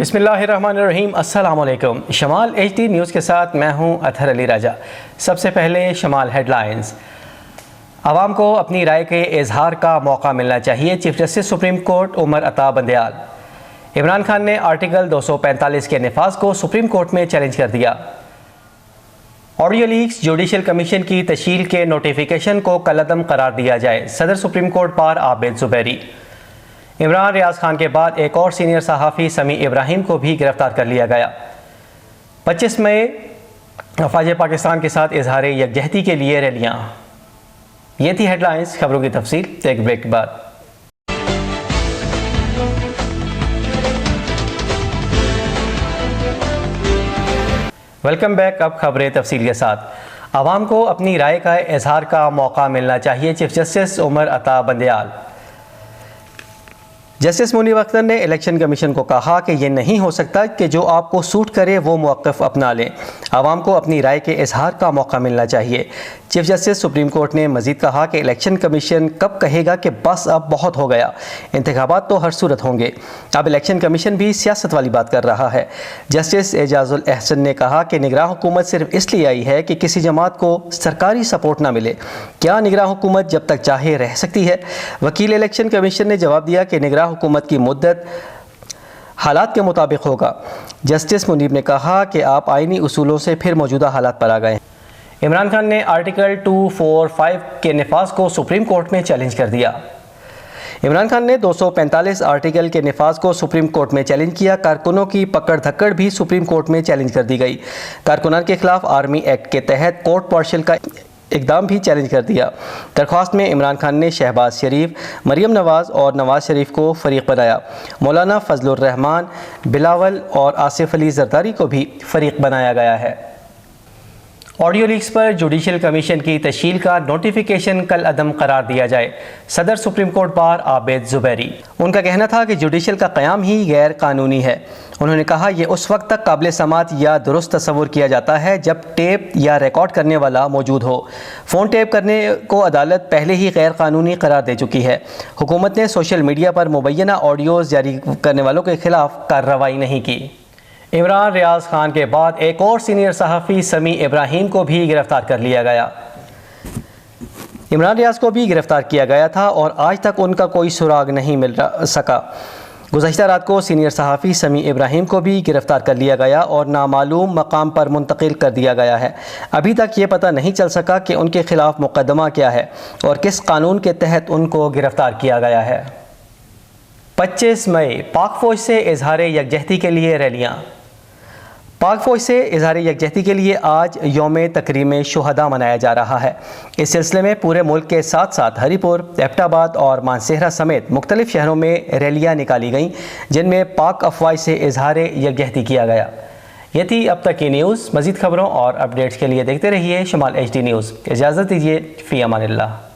بسم اللہ الرحمن الرحیم۔ السلام علیکم۔ شمال ایچ ڈی نیوز کے ساتھ میں ہوں اطہر علی راجہ۔ سب سے پہلے شمال ہیڈ لائنز۔ عوام کو اپنی رائے کے اظہار کا موقع ملنا چاہیے، chief justice supreme court Umar Ata Bandial. Imran Khan نے آرٹیکل 245 کے نفاذ کو سپریم کورٹ میں چیلنج کر دیا۔ آڈیو لیکس، جوڈیشل کمیشن کی تشکیل کے نوٹیفیکیشن کو کالعدم قرار دیا جائے، صدر سپریم کورٹ بار عابد زبیری۔ عمران ریاض خان کے بعد ایک اور سینئر صحافی سمیع ابراہیم کو بھی گرفتار کر لیا گیا۔ 25 مئی افواج پاکستان کے ساتھ اظہار یکجہتی کے لیے ریلیاں۔ یہ تھی ہیڈ لائنز، خبروں کی تفصیل ایک بریک کے بعد۔ Welcome back. اب خبریں تفصیل کے ساتھ۔ عوام کو اپنی رائے کا اظہار کا موقع ملنا چاہیے، chief justice Umar Ata Bandial. Justice منیب اختر نے الیکشن کمیشن کو کہا کہ یہ نہیں ہو سکتا کہ جو آپ کو سوٹ کرے وہ موقف اپنا لیں، عوام کو اپنی رائے کے اظہار کا موقع ملنا چاہیے۔ چیف جسٹس سپریم کورٹ نے مزید کہا کہ الیکشن کمیشن کب کہے گا کہ بس اب بہت ہو گیا، انتخابات تو ہر صورت ہوں گے، اب الیکشن کمیشن بھی سیاست والی بات کر رہا ہے۔ جسٹس اعجاز الاحسن نے کہا کہ نگراں حکومت صرف اس لیے آئی ہے کہ کسی جماعت کو سرکاری سپورٹ نہ ملے، کیا نگراں حکومت جب تک چاہے رہ سکتی ہے؟ وکیل الیکشن کمیشن نے جواب دیا کہ نگراں حکومت کی مدت حالات کے مطابق ہوگا۔ جسٹس منیب نے کہا کہ آپ آئینی اصولوں سے پھر موجودہ حالات پر آ گئے ہیں۔ عمران خان نے آرٹیکل 245 کے نفاذ کو سپریم کورٹ میں چیلنج کر دیا۔ عمران خان نے 245 آرٹیکل کے نفاذ کو سپریم کورٹ میں چیلنج کیا۔ کارکنوں کی پکڑ دھکڑ بھی سپریم کورٹ میں چیلنج کر دی گئی۔ کارکنان کے خلاف آرمی ایکٹ کے تحت کورٹ مارشل کا اقدام بھی چیلنج کر دیا۔ درخواست میں عمران خان نے شہباز شریف، مریم نواز اور نواز شریف کو فریق بنایا۔ مولانا فضل الرحمان، بلاول اور آصف علی زرداری کو بھی فریق بنایا گیا ہے۔ آڈیو لیکس پر جوڈیشل کمیشن کی تشکیل کا نوٹیفیکیشن کالعدم قرار دیا جائے، صدر سپریم کورٹ بار عابد زبیری۔ ان کا کہنا تھا کہ جوڈیشل کا قیام ہی غیر قانونی ہے۔ انہوں نے کہا یہ اس وقت تک قابل سماعت یا درست تصور کیا جاتا ہے جب ٹیپ یا ریکارڈ کرنے والا موجود ہو۔ فون ٹیپ کرنے کو عدالت پہلے ہی غیر قانونی قرار دے چکی ہے۔ حکومت نے سوشل میڈیا پر مبینہ آڈیوز جاری کرنے والوں کے خلاف کارروائی نہیں کی۔ عمران ریاض خان کے بعد ایک اور سینئر صحافی سمیع ابراہیم کو بھی گرفتار کر لیا گیا۔ عمران ریاض کو بھی گرفتار کیا گیا تھا اور آج تک ان کا کوئی سراغ نہیں مل سکا۔ گزشتہ رات کو سینئر صحافی سمیع ابراہیم کو بھی گرفتار کر لیا گیا اور نامعلوم مقام پر منتقل کر دیا گیا ہے۔ ابھی تک یہ پتہ نہیں چل سکا کہ ان کے خلاف مقدمہ کیا ہے اور کس قانون کے تحت ان کو گرفتار کیا گیا ہے۔ 25 مئی پاک فوج سے اظہار یکجہتی کے لیے ریلیاں۔ پاک فوج سے اظہار یکجہتی کے لیے آج یوم تکریم شہداء منایا جا رہا ہے۔ اس سلسلے میں پورے ملک کے ساتھ ساتھ ہری پور، ایبٹ آباد اور مانسہرہ سمیت مختلف شہروں میں ریلیاں نکالی گئیں، جن میں پاک افواج سے اظہار یکجہتی کیا گیا۔ یہ تھی اب تک کی نیوز۔ مزید خبروں اور اپڈیٹس کے لیے دیکھتے رہیے شمال ایچ ڈی نیوز۔ اجازت دیجیے، فی امان اللہ۔